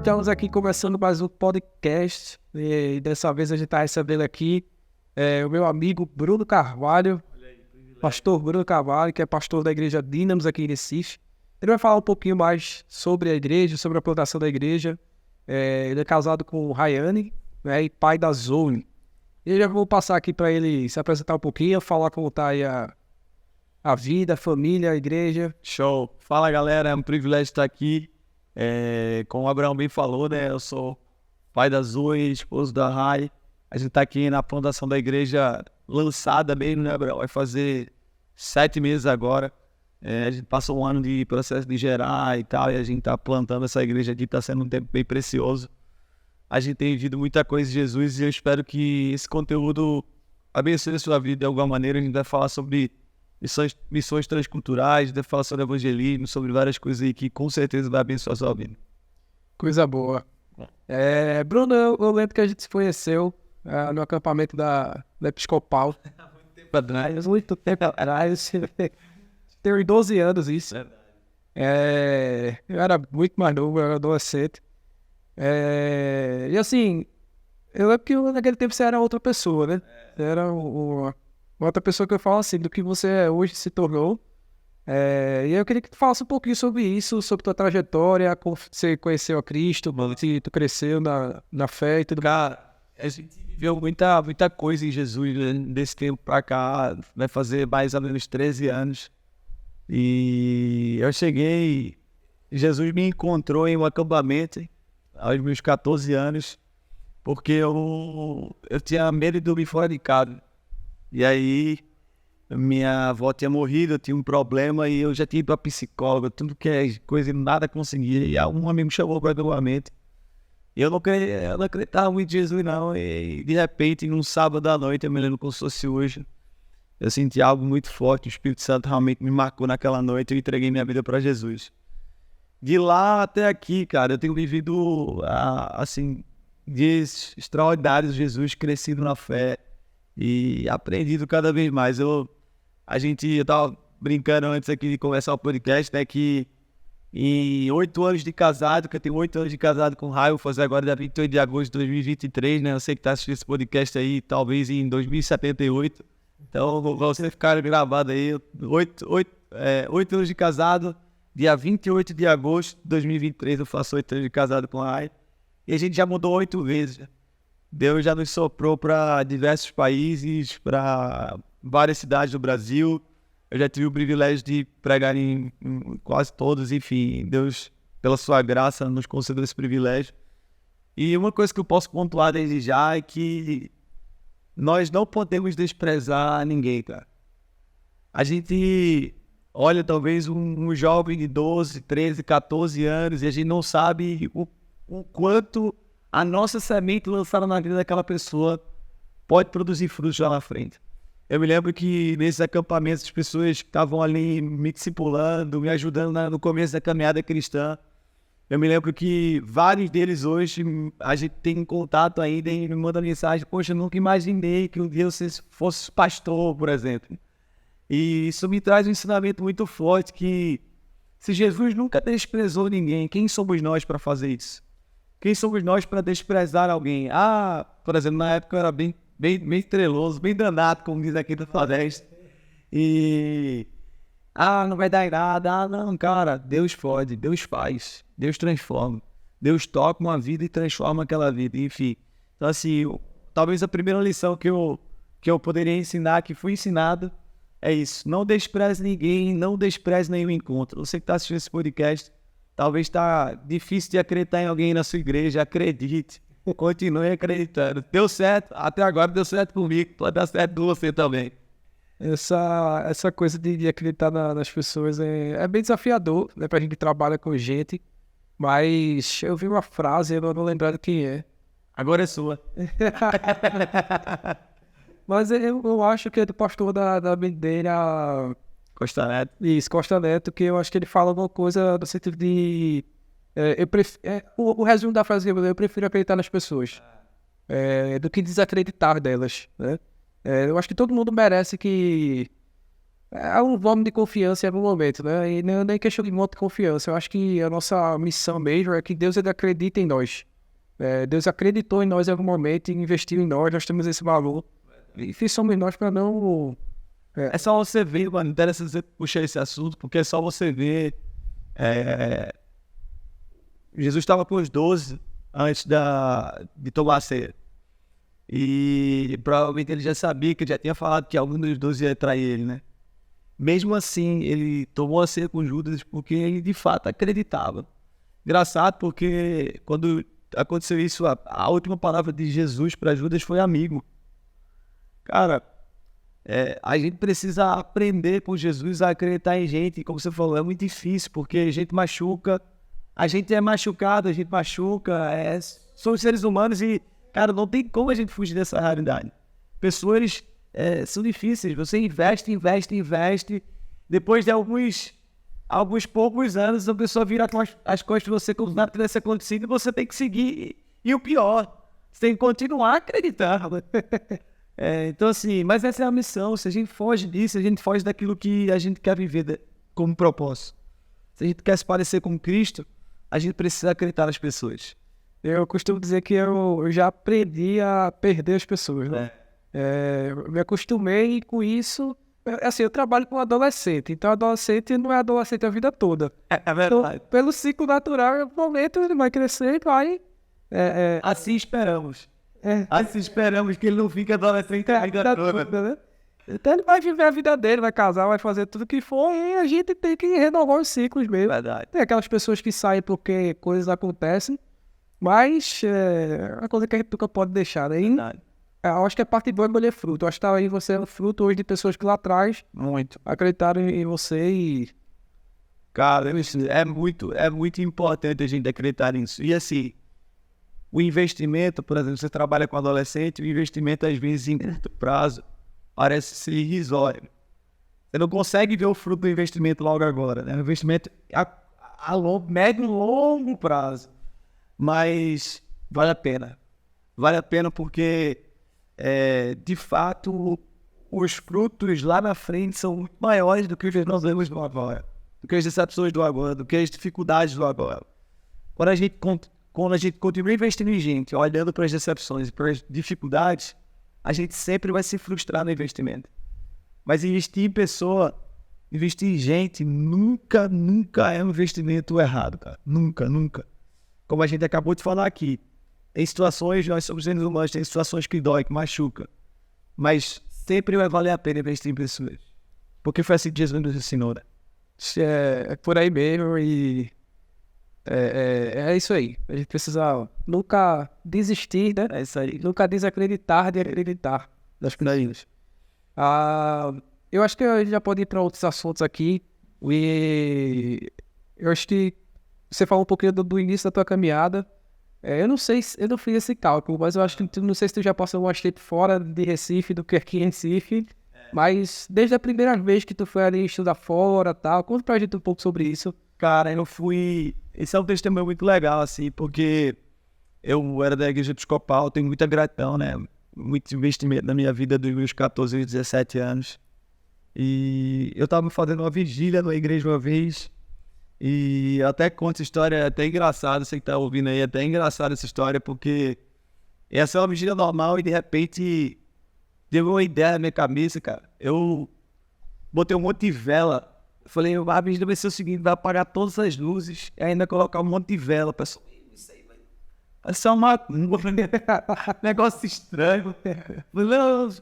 estamos aqui começando mais um podcast e dessa vez a gente está recebendo aqui o meu amigo Bruno Carvalho, pastor Bruno Carvalho, que é pastor da igreja Dínamos aqui em Recife. Ele vai falar um pouquinho mais sobre a igreja, sobre a plantação da igreja. Ele é casado com Rayane, né, e pai da Zoe. E eu já vou passar aqui para ele se apresentar um pouquinho, falar como está aí a vida, a família, a igreja. Show! Fala, galera, é um privilégio estar aqui. Como o Abraão bem falou, né? Eu sou pai da Zoe, esposo da Rai. A gente tá aqui na fundação da igreja lançada mesmo, né, Abraão? Vai fazer 7 meses agora. A gente passou um ano de processo de gerar e tal, e a gente tá plantando essa igreja aqui, tá sendo um tempo bem precioso. A gente tem vivido muita coisa de Jesus e eu espero que esse conteúdo abençoe a sua vida de alguma maneira. A gente vai falar sobre missões transculturais, vai falar sobre evangelismo, sobre várias coisas aí que com certeza vai abençoar a sua vida. Coisa boa. Bruno, eu lembro que a gente se conheceu no acampamento da Episcopal. Muito tempo atrás. Tem uns 12 anos isso. Eu era muito mais novo, eu era adolescente. E assim, eu lembro que naquele tempo você era outra pessoa, né? Você era uma outra pessoa que eu falo assim, do que você hoje se tornou. E eu queria que tu falasse um pouquinho sobre isso, sobre tua trajetória, como você conheceu a Cristo, se tu cresceu na fé e tudo mais. Cara, a gente viveu muita coisa em Jesus, né? Desse tempo pra cá, vai fazer mais ou menos 13 anos. E eu cheguei, Jesus me encontrou em um acampamento aos meus 14 anos, porque eu tinha medo de dormir fora de casa. E aí, minha avó tinha morrido, eu tinha um problema e eu já tinha ido pra psicóloga, tudo que é coisa, nada conseguia. E um amigo me chamou para acampamento. E eu não acreditava muito em Jesus, não. E de repente, num sábado à noite, eu me lembro como se fosse hoje, eu senti algo muito forte, o Espírito Santo realmente me marcou naquela noite, eu entreguei minha vida para Jesus. De lá até aqui, cara, eu tenho vivido, assim, dias extraordinários, Jesus crescido na fé e aprendido cada vez mais. Eu tava brincando antes aqui de começar o podcast, né, que em 8 anos de casado, que eu tenho 8 anos de casado com o Raio, vou fazer agora dia 28 de agosto de 2023, né, eu sei que tá assistindo esse podcast aí, talvez em 2078, então você ficar gravado aí, 8 anos de casado, dia 28 de agosto de 2023 eu faço 8 anos de casado com a Rai, e a gente já mudou 8 vezes. Deus já nos soprou para diversos países, para várias cidades do Brasil. Eu já tive o privilégio de pregar em quase todos, enfim, Deus, pela sua graça, nos concedeu esse privilégio. E uma coisa que eu posso pontuar desde já é que nós não podemos desprezar ninguém, cara. A gente olha talvez um jovem de 12, 13, 14 anos e a gente não sabe o quanto a nossa semente lançada na vida daquela pessoa pode produzir frutos lá na frente. Eu me lembro que nesses acampamentos as pessoas que estavam ali me discipulando, me ajudando no começo da caminhada cristã, eu me lembro que vários deles hoje a gente tem contato ainda e me mandam mensagem: poxa, eu nunca imaginei que um dia você fosse pastor, por exemplo. E isso me traz um ensinamento muito forte que se Jesus nunca desprezou ninguém, quem somos nós para fazer isso? Quem somos nós para desprezar alguém? Por exemplo, na época eu era bem estreloso, bem danado, como diz aqui do Floresta. Não vai dar em nada. Não, cara, Deus pode, Deus faz, Deus transforma. Deus toca uma vida e transforma aquela vida, enfim. Então, assim, talvez a primeira lição que eu poderia ensinar, que fui ensinado, é isso. Não despreze ninguém, não despreze nenhum encontro. Você que está assistindo esse podcast, talvez está difícil de acreditar em alguém na sua igreja, acredite. Continue acreditando. Deu certo, até agora deu certo comigo, pode dar certo com você também. Essa coisa de acreditar nas pessoas é bem desafiador, né, pra gente que trabalha com gente, mas eu vi uma frase, eu não lembro quem é. Agora é sua. Mas eu acho que é do pastor da Bandeira Costa Neto. Isso, Costa Neto, que eu acho que ele fala alguma coisa no sentido de... o resumo da frase que eu prefiro acreditar nas pessoas do que desacreditar delas, né? Eu acho que todo mundo merece que é um voto de confiança em algum momento, né? E não é nem questão de voto de confiança. Eu acho que a nossa missão mesmo é que Deus ele acredita em nós. Deus acreditou em nós em algum momento e investiu em nós temos esse valor. E quem somos nós para não... É só você ver, mano, interessante você puxar esse assunto, porque é só você ver. Jesus estava com os 12 antes de tomar a ceia. E provavelmente ele já sabia que ele já tinha falado que algum dos 12 ia trair ele, né? Mesmo assim, ele tomou a ceia com Judas porque ele de fato acreditava. Engraçado porque quando aconteceu isso, a última palavra de Jesus para Judas foi amigo. Cara, a gente precisa aprender com Jesus a acreditar em gente. E como você falou, é muito difícil porque a gente machuca, a gente é machucado, a gente machuca, somos seres humanos e, cara, não tem como a gente fugir dessa realidade. Pessoas são difíceis, você investe. Depois de alguns poucos anos, a pessoa vira as costas de você como se nada tivesse acontecido e você tem que seguir. E o pior, você tem que continuar acreditando. Então, assim, mas essa é a missão. Se a gente foge disso, a gente foge daquilo que a gente quer viver como propósito. Se a gente quer se parecer com Cristo, a gente precisa acreditar nas pessoas. Eu costumo dizer que eu já aprendi a perder as pessoas, né? Eu me acostumei com isso. Assim, eu trabalho com adolescente, então adolescente não é adolescente a vida toda. É verdade. Então, pelo ciclo natural, em algum momento ele vai crescer e vai... Assim esperamos. Assim esperamos que ele não fique adolescente a vida toda. Né? Então ele vai viver a vida dele, vai casar, vai fazer tudo que for e a gente tem que renovar os ciclos mesmo. Verdade. Tem aquelas pessoas que saem porque coisas acontecem, mas é uma coisa que a gente nunca pode deixar, né? Eu acho que é parte boa colher fruto. Eu acho que tá aí você é um fruto hoje de pessoas que lá atrás acreditaram em você e... Cara, é muito importante a gente acreditar nisso. E assim, o investimento, por exemplo, você trabalha com adolescente, o investimento às vezes em curto prazo parece ser irrisório. Você não consegue ver o fruto do investimento logo agora, né? O investimento a médio e longo prazo. Mas vale a pena. Vale a pena porque, de fato, os frutos lá na frente são muito maiores do que os que nós vemos do agora, do que as decepções do agora, do que as dificuldades do agora. Quando a gente continua investindo em gente, olhando para as decepções e para as dificuldades, a gente sempre vai se frustrar no investimento. Mas investir em pessoa, investir em gente, nunca é um investimento errado, cara. Nunca. Como a gente acabou de falar aqui, tem situações, nós somos seres humanos, tem situações que dói, que machuca. Mas sempre vai valer a pena investir em pessoas. Porque foi assim que Jesus nos ensinou, né? É por aí mesmo e... É isso aí. A gente precisa nunca desistir, né? É isso aí. Nunca desacreditar de acreditar nas pessoas. Eu acho que a gente já pode ir para outros assuntos aqui. E eu acho que você falou um pouquinho do início da tua caminhada. Eu não sei, eu não fiz esse cálculo, mas eu acho que não sei se tu já passou mais tempo fora de Recife do que aqui em Recife. Mas desde a primeira vez que tu foi ali estudar fora e tal, conta pra gente um pouco sobre isso. Cara, eu fui... Esse é um testemunho muito legal, assim, porque eu era da igreja episcopal, tenho muita gratidão, né? Muito investimento na minha vida dos meus 14 e 17 anos. E eu tava fazendo uma vigília na igreja uma vez, e até conto essa história, é até engraçado, você que tá ouvindo aí, é até engraçado essa história, porque essa é uma vigília normal e de repente deu uma ideia na minha cabeça, cara. Eu botei um monte de vela. Falei, a vigília vai ser o seguinte, vai apagar todas as luzes e ainda colocar um monte de vela. Pessoal, isso aí vai ser uma negócio estranho. Falei,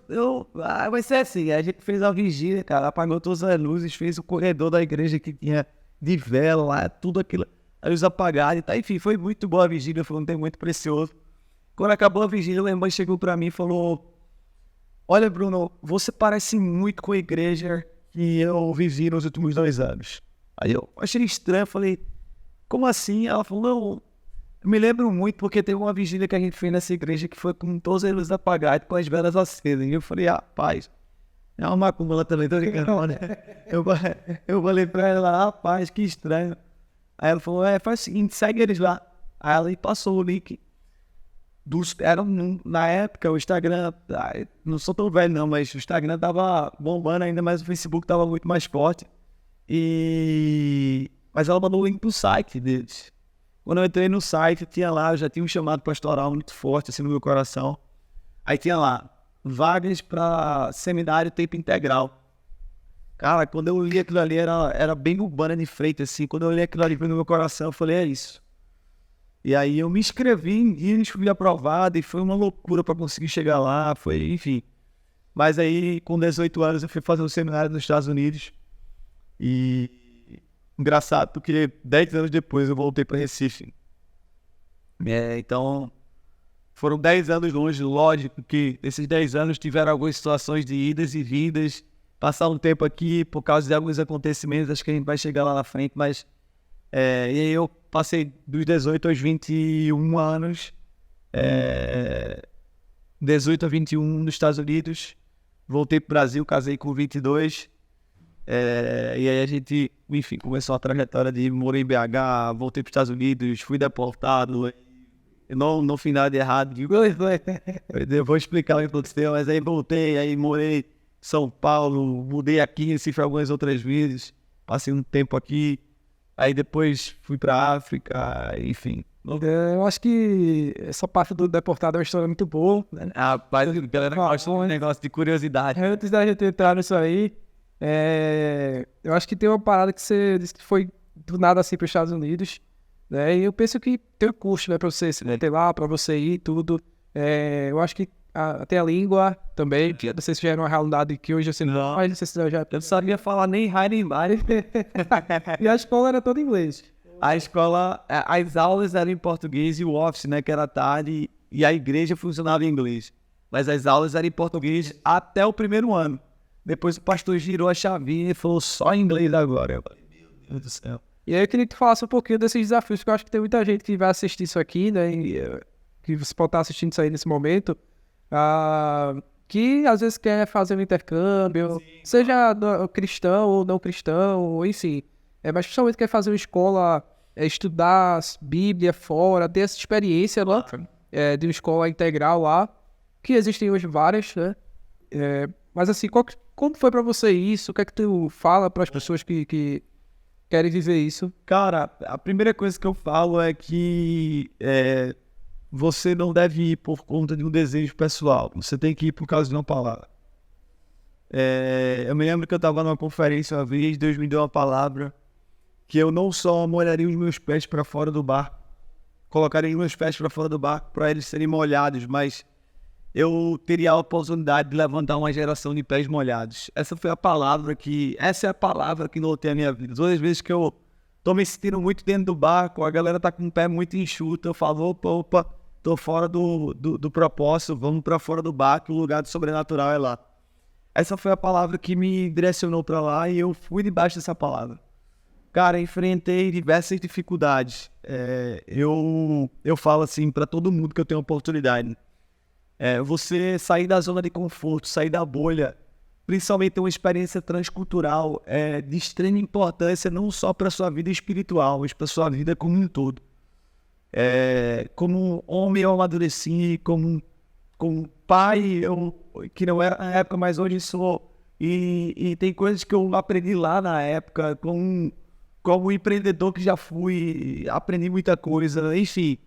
não, vai ser assim. A gente fez a vigília, cara, apagou todas as luzes, fez o corredor da igreja que tinha de vela lá, tudo aquilo, a luz apagada e tá. Enfim, foi muito boa a vigília, foi um tempo muito precioso. Quando acabou a vigília, a irmã chegou pra mim e falou, olha, Bruno, você parece muito com a igreja que eu vivi nos últimos 2 anos. Aí eu achei estranho, falei, como assim? Ela falou, não, eu me lembro muito porque teve uma vigília que a gente fez nessa igreja que foi com todas as luzes apagadas, com as velas acesas. E eu falei, rapaz, é uma macumba também, tô ligando, né? Eu falei pra ela, rapaz, que estranho. Aí ela falou, faz o seguinte, segue eles lá. Aí ela passou o link. Na época, o Instagram, não sou tão velho não, mas o Instagram tava bombando ainda, mas o Facebook tava muito mais forte. Mas ela mandou o link pro site deles. Quando eu entrei no site, tinha lá, eu já tinha um chamado pastoral muito forte assim no meu coração. Aí tinha lá, vagas para seminário tempo integral. Cara, quando eu li aquilo ali, era bem urbana de Freitas, assim. Quando eu li aquilo ali no meu coração, eu falei, é isso. E aí eu me inscrevi e eles fui aprovado e foi uma loucura para conseguir chegar lá, foi, enfim. Mas aí, com 18 anos, eu fui fazer um seminário nos Estados Unidos e engraçado, porque 10 anos depois eu voltei para Recife. Então, foram 10 anos longe, lógico que esses 10 anos tiveram algumas situações de idas e vindas, passar um tempo aqui por causa de alguns acontecimentos, acho que a gente vai chegar lá na frente, mas e aí eu passei dos 18 aos 21 anos, 18 a 21 nos Stados Unidos, voltei para o Brasil, casei com 22, e aí a gente, enfim, começou a trajetória de morei em BH, voltei para os Estados Unidos, fui deportado, não fiz nada de errado, eu vou explicar o que aconteceu, mas aí voltei, aí morei em São Paulo, mudei aqui em Recife algumas outras vezes, passei um tempo aqui, aí depois fui pra África, enfim. Eu acho que essa parte do deportado é uma história muito boa, né? Rapaz, a galera gosta de um negócio de curiosidade. Antes da gente entrar nisso aí, eu acho que tem uma parada que você disse que foi do nada assim para os Estados Unidos, né? E eu penso que tem um custo, né, para você se meter lá, para você ir e tudo. Eu acho que até a língua também, que não sei se já era uma realidade que hoje assim não, mas não sei se já... Eu não sabia falar nem hi nem bye. E a escola era toda em inglês. A escola, as aulas eram em português e o office, né, que era à tarde, e a igreja funcionava em inglês. Mas as aulas eram em português até o primeiro ano. Depois o pastor girou a chavinha e falou só em inglês agora. Eu falei, meu Deus do céu. E aí eu queria que tu falasse um pouquinho desses desafios, porque eu acho que tem muita gente que vai assistir isso aqui, né, que você pode estar assistindo isso aí nesse momento, que às vezes quer fazer um intercâmbio, seja cristão ou não cristão, ou enfim. Mas principalmente quer fazer uma escola, estudar Bíblia fora, ter essa experiência lá, de uma escola integral lá, que existem hoje várias, né? Mas assim, como foi pra você isso? O que é que tu fala para as pessoas que querem viver isso? Cara, a primeira coisa que eu falo é que você não deve ir por conta de um desejo pessoal. Você tem que ir por causa de uma palavra. Eu me lembro que eu estava numa conferência uma vez, Deus me deu uma palavra que eu não só molharia os meus pés para fora do barco, colocaria os meus pés para fora do barco para eles serem molhados, mas eu teria a oportunidade de levantar uma geração de pés molhados. Essa é a palavra que norteia a minha vida. Todas as vezes que eu tô me sentindo muito dentro do barco, a galera tá com o pé muito enxuto, eu falo, opa, tô fora do propósito, vamos para fora do barco, o lugar do sobrenatural é lá. Essa foi a palavra que me direcionou para lá e eu fui debaixo dessa palavra. Cara, enfrentei diversas dificuldades. Eu falo assim para todo mundo que eu tenho oportunidade. Você sair da zona de conforto, sair da bolha, principalmente ter uma experiência transcultural, de extrema importância não só para a sua vida espiritual, mas para a sua vida como um todo. Como homem eu amadureci, como pai, que não era na época, mas hoje sou. E tem coisas que eu aprendi lá na época, como empreendedor que já fui, aprendi muita coisa, enfim.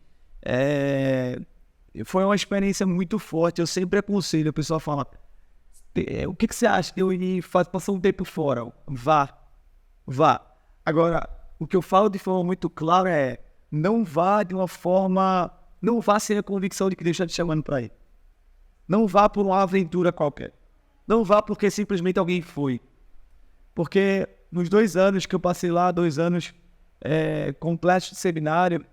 Foi uma experiência muito forte. Eu sempre aconselho, a pessoa fala, o que você acha de eu ir passar um tempo fora? Vá. Agora, o que eu falo de forma muito clara é, não vá sem a convicção de que Deus está te chamando para ir. Não vá por uma aventura qualquer. Não vá porque simplesmente alguém foi. Porque nos 2 anos que eu passei lá, 2 anos completos de seminário,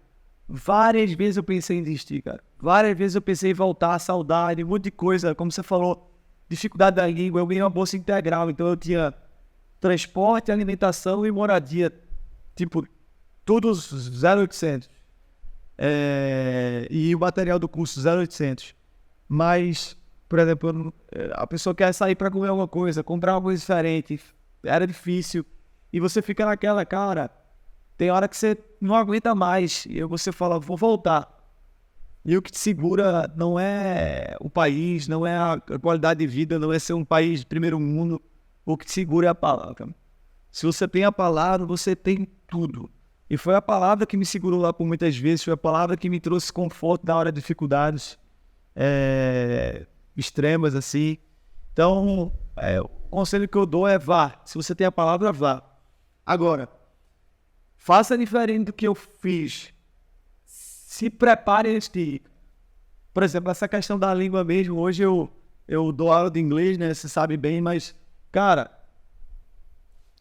várias vezes eu pensei em desistir, cara. Várias vezes eu pensei em voltar, saudade, um monte de coisa. Como você falou, dificuldade da língua. Eu ganhei uma bolsa integral, então eu tinha transporte, alimentação e moradia. Tipo, todos 0,800. E o material do curso 0,800. Mas, por exemplo, a pessoa quer sair para comer alguma coisa, comprar alguma coisa diferente. Era difícil. E você fica naquela, cara, tem hora que você não aguenta mais. E você fala, vou voltar. E o que te segura não é o país, não é a qualidade de vida, não é ser um país de primeiro mundo. O que te segura é a palavra. Se você tem a palavra, você tem tudo. E foi a palavra que me segurou lá por muitas vezes, foi a palavra que me trouxe conforto na hora de dificuldades extremas, assim. Então, o conselho que eu dou é vá. Se você tem a palavra, vá. Agora, faça diferente do que eu fiz. Se prepare antes de ir. Por exemplo, essa questão da língua mesmo, hoje eu dou aula de inglês, né? Você sabe bem, mas, cara,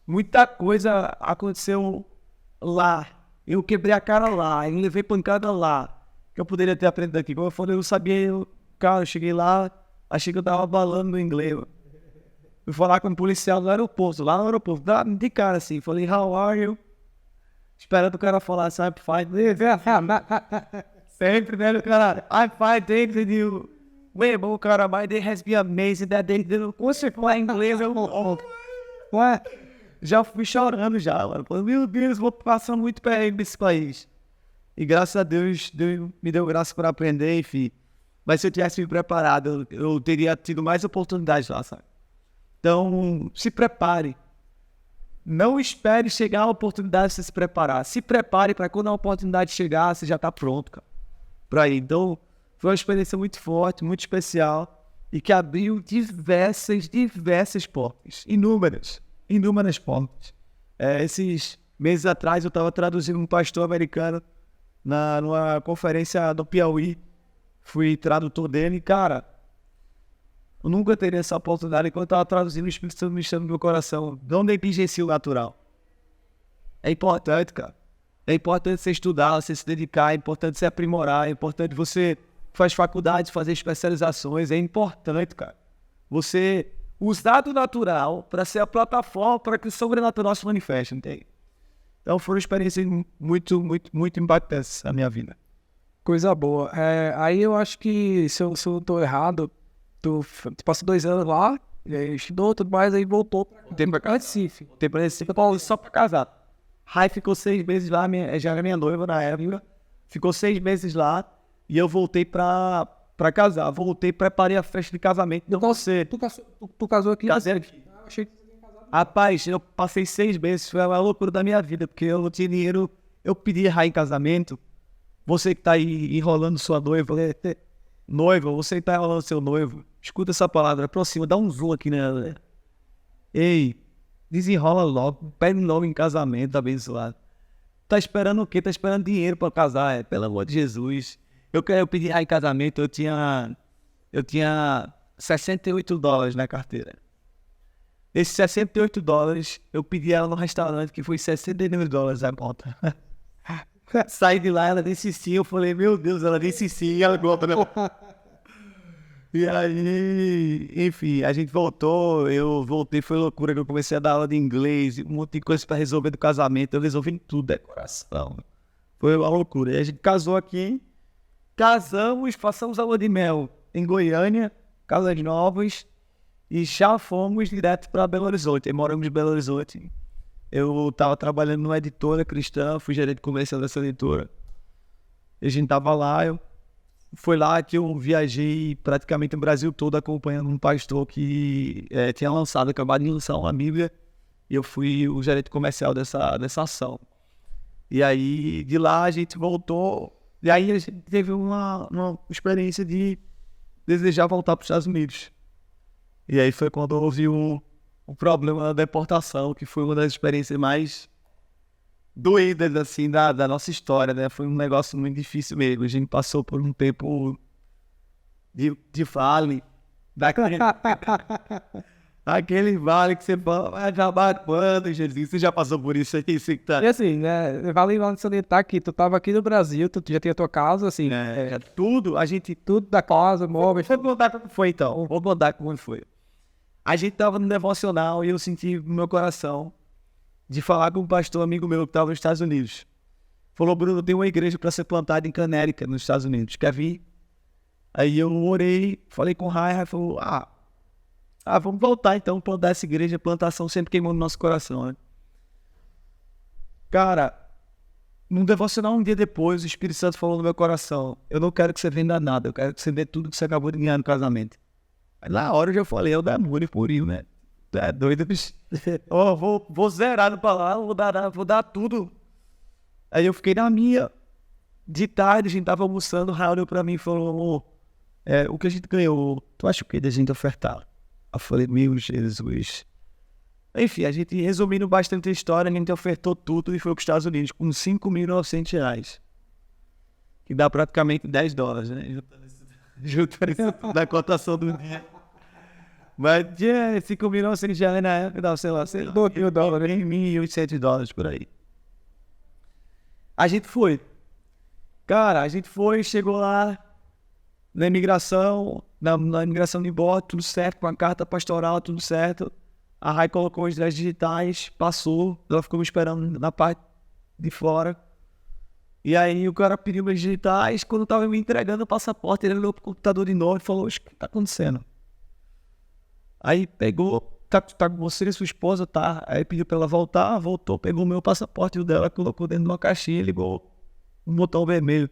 muita coisa aconteceu lá. Eu quebrei a cara lá, eu levei pancada lá, que eu poderia ter aprendido aqui. Como eu falei, eu sabia, cara, eu cheguei lá, achei que eu tava balando no inglês. Fui falar com um policial no aeroporto, lá no aeroporto, de cara assim, falei, how are you? Esperando o cara falar, I'm fine. Sempre, né, cara? I'm fine, thank you. Meu bom, cara, my day has been amazing that day. Você fala inglês, já fui chorando já, mano. Falei, meu Deus, vou passar muito perrengue nesse país. E graças a Deus, Deus me deu graça para aprender, enfim. Mas se eu tivesse me preparado, eu teria tido mais oportunidades lá, sabe? Então, se prepare. Não espere chegar a oportunidade de você se preparar. Se prepare para quando a oportunidade chegar, você já está pronto, cara. Para ir. Então, foi uma experiência muito forte, muito especial e que abriu diversas portas. Inúmeras portas. Esses meses atrás, eu estava traduzindo um pastor americano numa conferência do Piauí. Fui tradutor dele e, cara, eu nunca teria essa oportunidade enquanto eu estava traduzindo, o Espírito Santo me chama no meu coração. Não negligencie o natural. É importante, cara. É importante você estudar, você se dedicar, é importante você aprimorar, é importante você fazer faculdade, fazer especializações, é importante, cara. Você usar do natural para ser a plataforma para que o sobrenatural se manifeste, entende? Então foram experiências muito, muito, muito impactantes na minha vida. Coisa boa. Aí eu acho que, se eu não tô errado, tu passou 2 anos lá, estudou tudo mais, aí voltou para Recife. Só para casar. Rai ficou 6 meses lá, já era minha noiva na época. Ficou 6 meses lá e eu voltei para casar. Voltei, preparei a festa de casamento. Não você. Tu casou aqui? Casei aqui. Achei que tu tinha casado. Rapaz, eu passei 6 meses, foi a loucura da minha vida, porque eu não tinha dinheiro. Eu pedi Rai em casamento. Você que tá aí enrolando sua noiva, noiva, você que tá enrolando seu noivo, escuta essa palavra, aproxima, dá um zoom aqui nela. Ei, desenrola logo, pede logo em casamento, abençoado. Tá esperando o quê? Tá esperando dinheiro pra casar, pelo amor de Jesus. Eu pedi em casamento, eu tinha $68 na carteira. Esses $68, eu pedi ela no restaurante, que foi $69 a conta. Saí de lá, ela disse sim, eu falei, meu Deus, ela disse sim, ela conta, né? E aí, enfim, a gente voltou, eu voltei, foi loucura, que eu comecei a dar aula de inglês, um monte de coisa pra resolver do casamento, eu resolvi tudo, decoração. Foi uma loucura. E a gente casou aqui, casamos, passamos a lua de mel em Goiânia, Caldas Novas, e já fomos direto para Belo Horizonte, aí moramos em Belo Horizonte. Eu estava trabalhando numa editora cristã, fui gerente comercial dessa editora. E a gente estava lá, foi lá que eu viajei praticamente o Brasil todo acompanhando um pastor que tinha acabado de lançar uma Bíblia, e eu fui o gerente comercial dessa ação. E aí, de lá a gente voltou, e aí a gente teve uma experiência de desejar voltar para os Estados Unidos. E aí foi quando houve o problema da deportação, que foi uma das experiências mais doídas, assim, da nossa história, né? Foi um negócio muito difícil mesmo. A gente passou por um tempo de vale, aquele vale que você vai acabar quando, Jesus? Você já passou por isso aí? E assim, né? Vale lá salientar que tu tava aqui no Brasil, tu já tinha tua casa, assim. Tudo da casa, móveis. Vou contar como foi, então. Vou contar como foi. A gente tava no devocional e eu senti no meu coração de falar com um pastor amigo meu que estava nos Estados Unidos. Falou, Bruno, tem uma igreja para ser plantada em Connecticut, nos Estados Unidos. Quer vir? Aí eu orei, falei com o Rai falou, vamos voltar então, plantar essa igreja. Plantação sempre queimou no nosso coração, né? Cara, Num devocional um dia depois, o Espírito Santo falou no meu coração: eu não quero que você venda nada, eu quero que você dê tudo que você acabou de ganhar no casamento. Aí na hora eu já falei: é o demônio purinho, né? Tu é doido, bicho. Ó, vou zerar no palavra, vou dar tudo. Aí eu fiquei na minha. De tarde, a gente tava almoçando, o Raul olhou pra mim e falou: o que a gente ganhou, tu acha o que da gente ofertar? Eu falei: meu Jesus. Enfim, a gente, resumindo bastante a história, a gente ofertou tudo e foi para os Estados Unidos com R$ 5.900, que dá praticamente $10, né? Juntando isso tudo da cotação do dia. Mas R$ 5.900 na época, dá, sei lá, $1.800 por aí. A gente foi. Cara, a gente foi, chegou lá na imigração, na imigração de Bota, tudo certo, com a carta pastoral, tudo certo. A Rai colocou os 10 digitais, passou, ela ficou me esperando na parte de fora. E aí o cara pediu meus digitais, quando eu tava me entregando o passaporte, ele olhou pro computador de novo e falou: o que tá acontecendo? Aí pegou, tá com você e sua esposa, tá? Aí pediu pra ela voltar, voltou, pegou o meu passaporte e o dela, colocou dentro de uma caixinha e ligou um botão vermelho.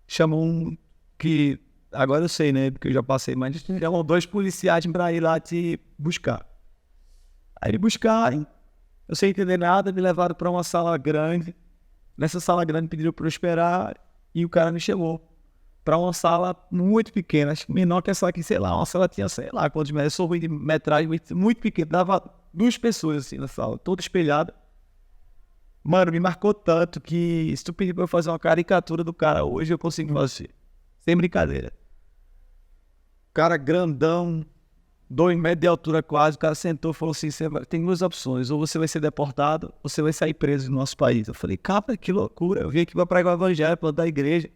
Chamou um que, agora eu sei, né, porque eu já passei, mas chamou 2 policiais pra ir lá te buscar. Aí me buscaram, eu sem entender nada, me levaram para uma sala grande. Nessa sala grande pediram para eu esperar e o cara me chamou para uma sala muito pequena, acho que menor que essa aqui, sei lá, uma sala tinha, sei lá, quantos metros, eu sou ruim de metragem, muito pequena, dava 2 pessoas assim na sala, toda espelhada. Mano, me marcou tanto que se tu pedir para eu fazer uma caricatura do cara hoje, eu consigo fazer, sem brincadeira. Cara grandão, 2 metros de altura quase, o cara sentou e falou assim: tem 2 opções, ou você vai ser deportado, ou você vai sair preso no nosso país. Eu falei: cara, que loucura, eu vim aqui para pregar o evangelho, para da igreja.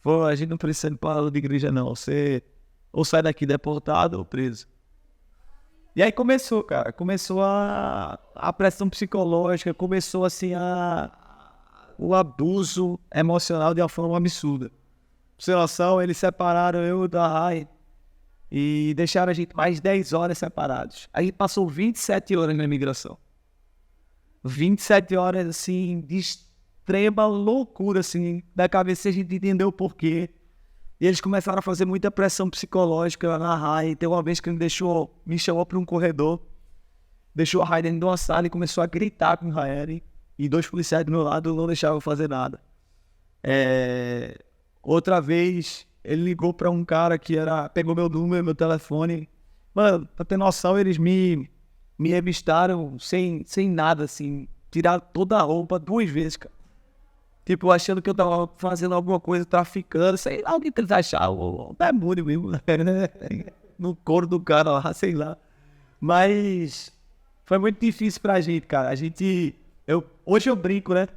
Falou: a gente não precisa de palavra de igreja não, você ou sai daqui deportado ou preso. E aí começou, cara, começou a pressão psicológica, começou assim o abuso emocional de uma forma absurda. Pra você ter noção, eles separaram eu da Rai e deixaram a gente mais 10 horas separados. A gente passou 27 horas na imigração. 27 horas, assim, de extrema loucura, assim. Da cabeça a gente entendeu o porquê. E eles começaram a fazer muita pressão psicológica na Rai. Tem uma vez que ele me chamou para um corredor, deixou a Rai dentro de uma sala e começou a gritar com o Raeli. E 2 policiais do meu lado não deixavam eu fazer nada. Outra vez, ele ligou pra um cara que pegou meu número, meu telefone. Mano, pra ter noção, eles me revistaram sem nada, assim. Tiraram toda a roupa 2 vezes, cara. Tipo, achando que eu tava fazendo alguma coisa, traficando, sei lá o que eles achavam. É muito mesmo, né? No couro do cara lá, sei lá. Mas foi muito difícil pra gente, cara. Hoje eu brinco, né?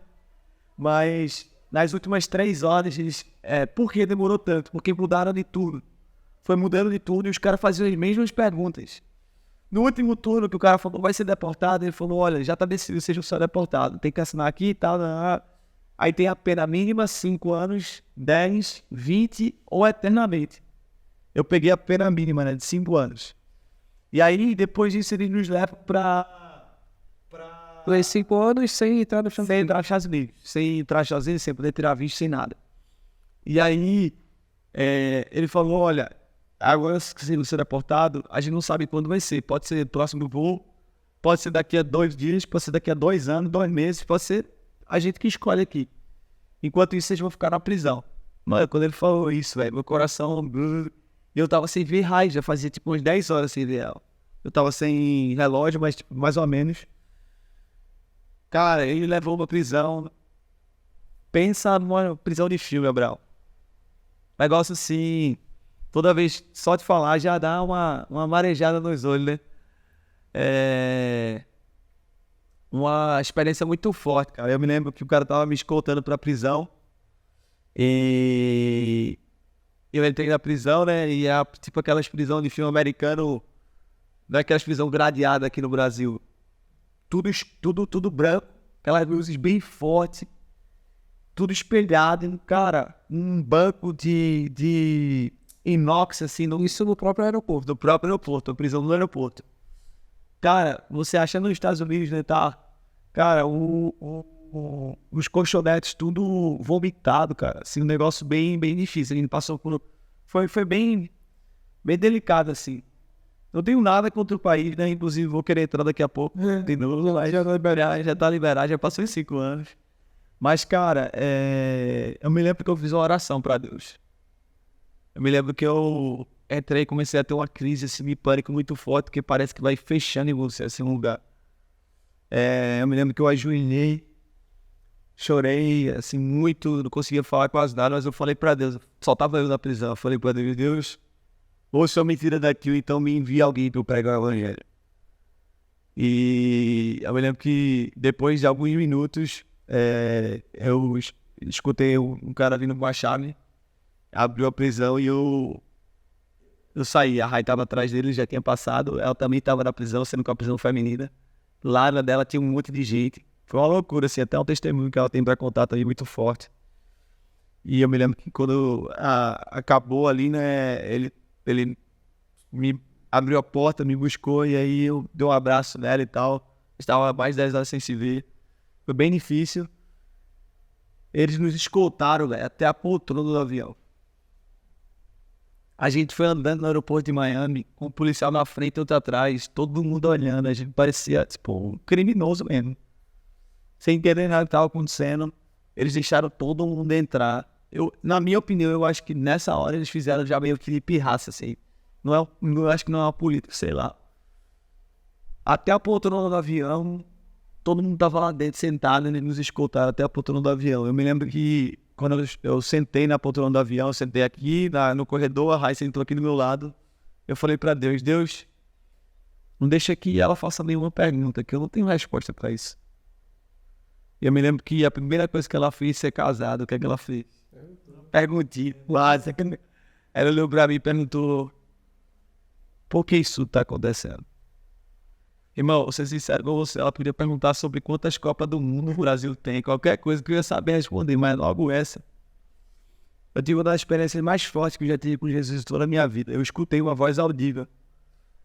Mas nas últimas 3 horas, por que demorou tanto? Porque mudaram de tudo. Foi mudando de tudo e os caras faziam as mesmas perguntas. No último turno que o cara falou: vai ser deportado, ele falou: olha, já tá decidido, seja só deportado. Tem que assinar aqui e tal. Aí tem a pena mínima, 5 anos, 10, 20 ou eternamente. Eu peguei a pena mínima, né, de 5 anos. E aí, depois disso, eles nos levam pra 5 anos sem entrar no sem entrar nos Estados Unidos. Sem entrar nos Estados Unidos, sem poder tirar visto, sem nada. E aí, ele falou: olha, agora se você é deportado, a gente não sabe quando vai ser. Pode ser próximo voo, pode ser daqui a 2 dias, pode ser daqui a 2 anos, 2 meses, pode ser a gente que escolhe aqui. Enquanto isso, vocês vão ficar na prisão. Mano, quando ele falou isso, velho, meu coração... E eu tava sem ver raio, já fazia tipo umas 10 horas sem ver ela. Eu tava sem relógio, mas tipo, mais ou menos. Cara, ele levou pra prisão. Pensa numa prisão de filme, Gabriel. Negócio assim, toda vez só de falar já dá uma marejada nos olhos, né? Uma experiência muito forte, cara. Eu me lembro que o cara tava me escoltando pra prisão. E eu entrei na prisão, né? E tipo aquelas prisões de filme americano, não é aquelas prisões gradeadas aqui no Brasil. Tudo branco, aquelas luzes bem fortes, tudo espelhado, cara, um banco de inox, assim. Isso no próprio aeroporto. No próprio aeroporto, a prisão do aeroporto. Cara, você acha nos Estados Unidos, né, tá? Cara, o os colchonetes tudo vomitado, cara. Assim, um negócio bem, bem difícil. A gente passou por... Foi bem, bem delicado, assim. Não tenho nada contra o país, né? Inclusive, vou querer entrar daqui a pouco. De novo, mas já tá liberado, já passou em 5 anos. Mas, cara, eu me lembro que eu fiz uma oração pra Deus. Eu me lembro que eu entrei e comecei a ter uma crise, assim, de pânico muito forte, porque parece que vai fechando em você, assim, um lugar. Eu me lembro que eu ajoelhei, chorei, assim, muito, não conseguia falar quase nada, mas eu falei pra Deus, só tava eu na prisão, eu falei pra Deus, Deus, ou se eu me tira daqui, então me envia alguém pra eu pregar o evangelho. E eu me lembro que depois de alguns minutos, eu escutei um cara vindo com a chave, abriu a prisão e eu saí. A Rai tava atrás dele, já tinha passado, ela também tava na prisão, sendo que a prisão feminina. Lá na dela tinha um monte de gente. Foi uma loucura, assim, até um testemunho que ela tem pra contar também muito forte. E eu me lembro que quando acabou ali, né, ele me abriu a porta, me buscou, e aí eu dei um abraço nela e tal. Estava mais de 10 horas sem se ver. Foi bem difícil. Eles nos escoltaram, velho, até a poltrona do avião. A gente foi andando no aeroporto de Miami, com um policial na frente e outro atrás, todo mundo olhando. A gente parecia, tipo, um criminoso mesmo. Sem entender nada que estava acontecendo. Eles deixaram todo mundo entrar. Na minha opinião, eu acho que nessa hora eles fizeram já meio que de pirraça, assim. Eu acho que não é uma política, sei lá. Até a poltrona do avião, todo mundo tava lá dentro, sentado, e eles nos escoltaram até a poltrona do avião. Eu me lembro que quando eu sentei na poltrona do avião, eu sentei aqui no corredor, a Rai sentou aqui do meu lado. Eu falei pra Deus, Deus, não deixa que ela faça nenhuma pergunta, que eu não tenho resposta pra isso. E eu me lembro que a primeira coisa que ela fez ser casada, o que é que ela fez? Perguntinha, quase. Ela olhou pra mim e perguntou, por que isso tá acontecendo? Irmão, vou ser sincero com você, ela podia perguntar sobre quantas Copas do Mundo o Brasil tem, qualquer coisa que eu ia saber responder, mas logo essa. Eu tive uma das experiências mais fortes que eu já tive com Jesus toda a minha vida. Eu escutei uma voz audível.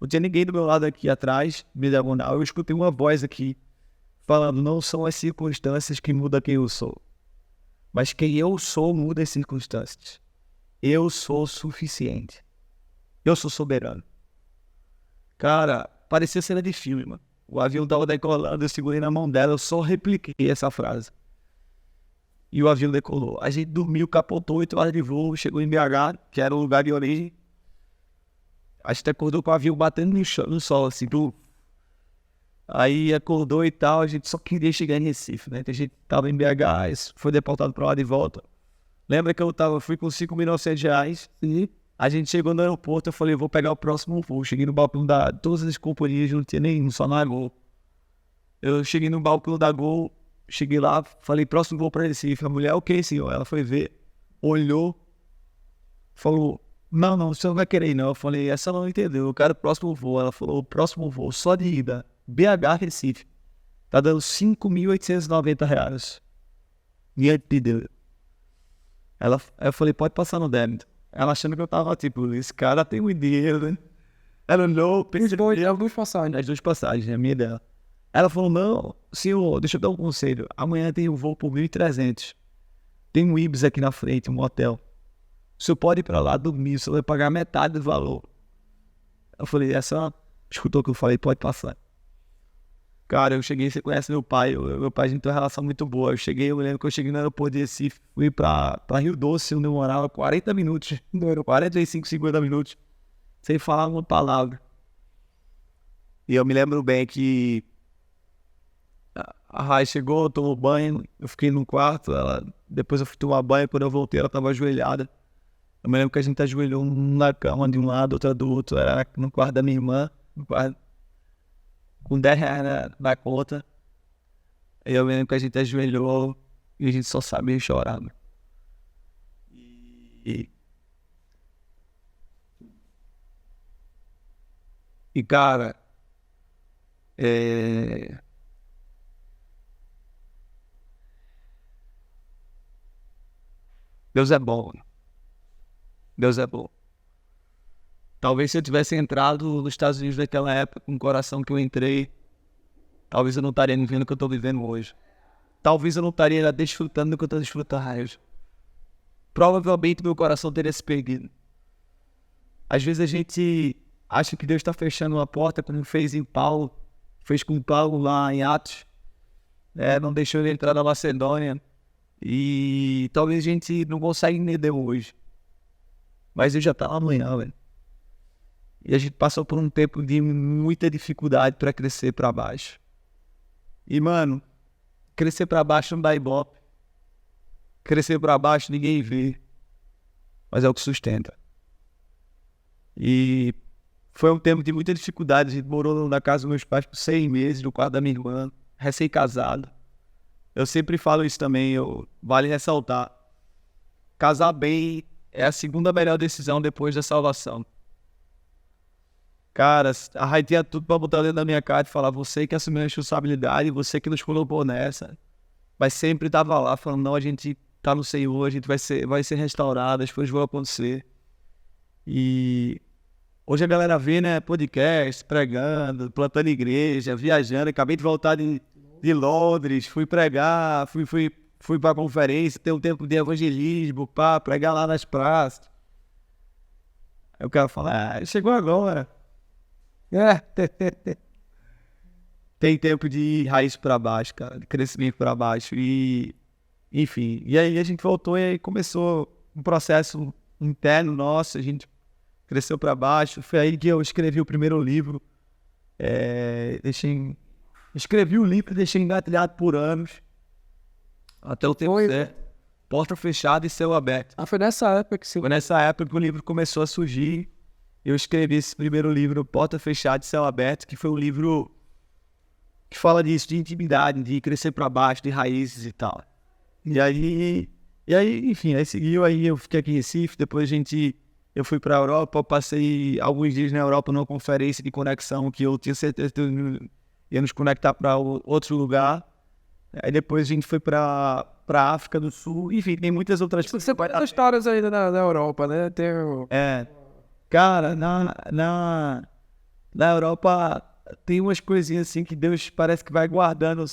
Não tinha ninguém do meu lado aqui atrás, me diagonal, eu escutei uma voz aqui, falando, não são as circunstâncias que mudam quem eu sou, mas quem eu sou muda as circunstâncias. Eu sou suficiente. Eu sou soberano. Cara, parecia cena de filme, mano. O avião tava decolando, eu segurei na mão dela, eu só repliquei essa frase. E o avião decolou. A gente dormiu, capotou 8 horas de voo, chegou em BH, que era o lugar de origem. A gente acordou com o avião batendo no sol, assim, Aí acordou e tal, a gente só queria chegar em Recife, né? A gente tava em BH, foi deportado pra lá de volta. Lembra que eu fui com R$5.900 e a gente chegou no aeroporto, eu falei, vou pegar o próximo voo. Cheguei no balcão da todas as companhias, não tinha nenhum, só na Gol. Eu cheguei no balcão da Gol, cheguei lá, falei, próximo voo pra Recife. A mulher, ok, senhor. Ela foi ver, olhou, falou, não, você não vai querer ir, não. Eu falei, essa não entendeu, eu quero o próximo voo. Ela falou, o próximo voo, só de ida, BH Recife, tá dando R$5.890. Diante de Deus. Eu falei, pode passar no débito. Ela achando que eu tava, tipo, esse cara tem muito dinheiro, né? Ela olhou, pensou, As duas passagens. as 2 passagens, a minha e dela. Ela falou, não, senhor, deixa eu dar um conselho. Amanhã tem um voo por 1.300. Tem um Ibis aqui na frente, um hotel. O senhor pode ir pra lá dormir, você vai pagar metade do valor. Eu falei, escutou o que eu falei, pode passar. Cara, eu cheguei, você conhece meu pai, meu pai a gente tem uma relação muito boa. Eu lembro que eu cheguei no aeroporto de Recife, fui pra Rio Doce, onde eu morava, 40 minutos, 45, 50 minutos, sem falar uma palavra. E eu me lembro bem que a Rai chegou, tomou banho, eu fiquei no quarto, depois eu fui tomar banho, quando eu voltei ela tava ajoelhada. Eu me lembro que a gente ajoelhou um na cama de um lado, outra do outro, era no quarto da minha irmã, no quarto, com R$10 na conta. E eu lembro que a gente ajoelhou e a gente só sabia chorar, mano. E cara, Deus é bom, mano. Deus é bom. Talvez se eu tivesse entrado nos Estados Unidos naquela época, com o coração que eu entrei, talvez eu não estaria vivendo o que eu estou vivendo hoje. talvez eu não estaria desfrutando do que eu estou desfrutando hoje. Provavelmente meu coração teria se perdido. Às vezes a gente acha que Deus está fechando uma porta, como fez com Paulo lá em Atos, não deixou ele entrar na Macedônia, e talvez a gente não consiga entender hoje, mas eu já estava amanhã, velho. E a gente passou por um tempo de muita dificuldade para crescer para baixo. E, mano, crescer para baixo não dá ibope. Crescer para baixo ninguém vê, mas é o que sustenta. E foi um tempo de muita dificuldade. A gente morou na casa dos meus pais por 6 meses, no quarto da minha irmã, recém-casado. Eu sempre falo isso também, vale ressaltar. Casar bem é a segunda melhor decisão depois da salvação. Cara, a Rai tinha tudo pra botar dentro da minha cara e falar: você que assumiu a responsabilidade, você que nos colocou nessa. Mas sempre tava lá falando: não, a gente tá no Senhor, a gente vai ser restaurado, as coisas vão acontecer. E hoje a galera vê, né, podcast, pregando, plantando igreja, viajando. Acabei de voltar de Londres, fui pregar, fui pra conferência, ter um tempo de evangelismo, pá, pregar lá nas praças. Aí o cara fala: chegou agora. Tem tempo de raiz pra baixo, cara, de crescimento pra baixo. E, enfim, e aí a gente voltou e aí começou um processo interno nosso, a gente cresceu pra baixo. Foi aí que eu escrevi o primeiro livro. Escrevi o livro e deixei engatilhado por anos, até o tempo certo. Porta fechada e céu aberto. Foi nessa época que Foi nessa época que o livro começou a surgir. Eu escrevi esse primeiro livro, Porta Fechada e Céu Aberto, que foi um livro que fala disso, de intimidade, de crescer para baixo, de raízes e tal. E aí, enfim, aí seguiu, aí eu fiquei aqui em Recife, depois eu fui para a Europa, passei alguns dias na Europa numa conferência de conexão que eu tinha certeza que ia nos conectar para outro lugar. Aí depois a gente foi para África do Sul, enfim, tem muitas outras coisas. Você pode ter histórias ainda na Europa, né? Cara, na Europa tem umas coisinhas assim que Deus parece que vai guardando,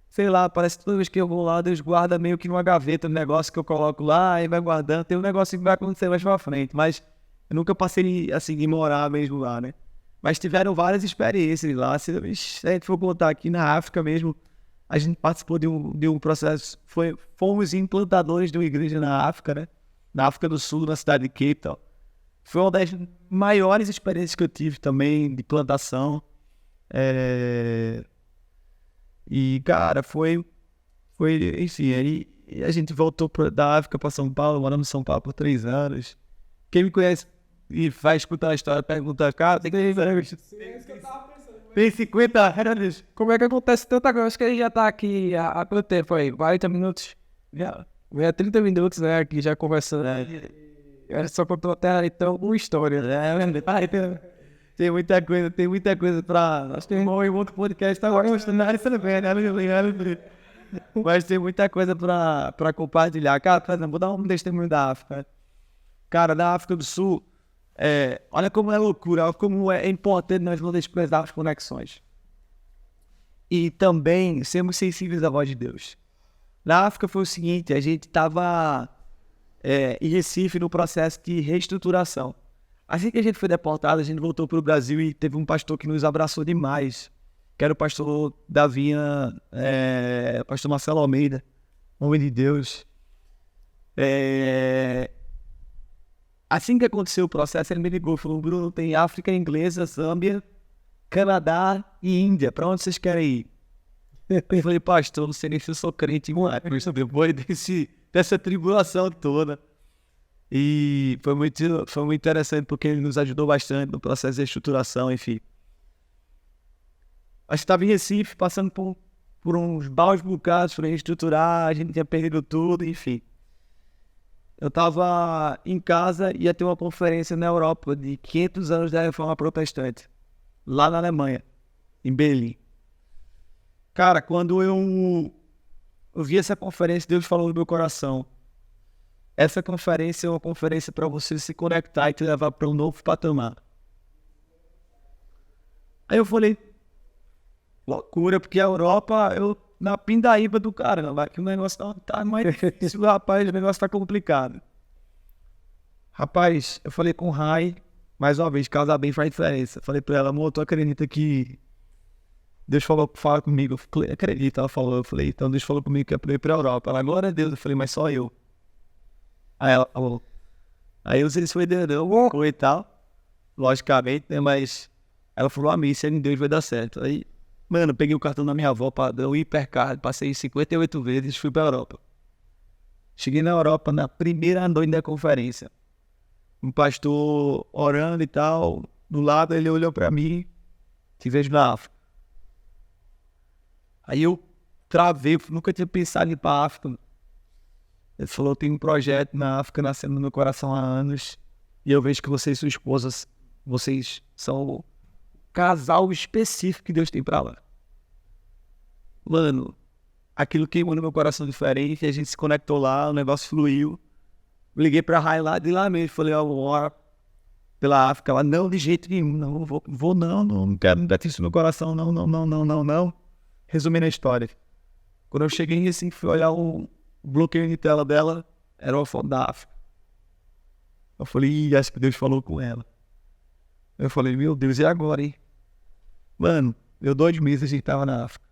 sei lá, parece que toda vez que eu vou lá, Deus guarda meio que numa gaveta um negócio que eu coloco lá e vai guardando. Tem um negócio que vai acontecer mais pra frente, mas eu nunca passei assim de morar mesmo lá, né? Mas tiveram várias experiências lá. Se a gente for contar aqui na África mesmo, a gente participou de um processo, fomos implantadores de uma igreja na África, né? Na África do Sul, na cidade de Cape Town. Foi uma das maiores experiências que eu tive também de plantação. E, cara, foi enfim, aí a gente voltou da África para São Paulo, moramos em São Paulo por 3 anos. Quem me conhece e vai escutar a história, pergunta: cara, tem 3 anos? Tem 50 anos? Como é que acontece tanta coisa? Acho que ele já tá aqui há quanto tempo aí? 40 minutos? Já 30 minutos, né, aqui já conversando. Só contou até então uma história, né? Tem muita coisa pra... Acho que tem um outro podcast agora, mas tem muita coisa pra compartilhar. Cara, por exemplo, vou dar um testemunho da África. Cara, da África do Sul, olha como é loucura, olha como é importante nós não desprezar as conexões. E também sermos sensíveis à voz de Deus. Na África foi o seguinte: a gente estava em Recife no processo de reestruturação. Assim que a gente foi deportado, a gente voltou para o Brasil e teve um pastor que nos abraçou demais, que era o pastor Davinha, pastor Marcelo Almeida, homem de Deus. Assim que aconteceu o processo, ele me ligou e falou: Bruno, tem África Inglesa, Zâmbia, Canadá e Índia, para onde vocês querem ir? Eu falei: pastor, não sei nem se eu sou crente, mas depois dessa tribulação toda. E foi muito interessante, porque ele nos ajudou bastante no processo de estruturação, enfim. A gente estava em Recife, passando por uns maus bocados para reestruturar, a gente tinha perdido tudo, enfim. Eu estava em casa e ia ter uma conferência na Europa de 500 anos da Reforma Protestante, lá na Alemanha, em Berlim. Cara, quando eu vi essa conferência, Deus falou no meu coração: essa conferência é uma conferência para você se conectar e te levar para um novo patamar. Aí eu falei: loucura, porque a Europa, na pindaíba do caramba, que o negócio tá mais difícil, rapaz, o negócio tá complicado. Rapaz, eu falei com o Rai, mais uma vez, casar bem faz diferença. Falei pra ela, amor, tu acredita que Deus fala comigo? Eu falei, acredita, ela falou. Eu falei, então Deus falou comigo que é pra eu ir pra Europa. Ela, glória a Deus. Eu falei, mas só eu. Aí ela falou. Aí eu não sei se foi Deus não, e tal. Logicamente, né, mas ela falou, amém, se é em Deus vai dar certo. Aí, mano, eu peguei o cartão da minha avó, deu um hipercard, passei 58 vezes e fui pra Europa. Cheguei na Europa na primeira noite da conferência. Um pastor orando e tal, do lado ele olhou pra mim, te vejo na África. Aí eu travei, eu nunca tinha pensado em ir pra África. Ele falou, tem um projeto na África nascendo no meu coração há anos, e eu vejo que você e sua esposa, vocês são o casal específico que Deus tem pra lá. Mano, aquilo queimou no meu coração diferente, a gente se conectou lá, o negócio fluiu. Liguei pra Rai lá de lá mesmo, falei, ó, pela África. Ela, não, de jeito nenhum, não vou não quero, não isso no meu coração, não. Resumindo a história. Quando eu cheguei assim, fui olhar o bloqueio de tela dela, era uma foto da África. Eu falei, acho que Deus falou com ela. Eu falei, meu Deus, e agora, hein? Mano, deu 2 meses a gente tava na África.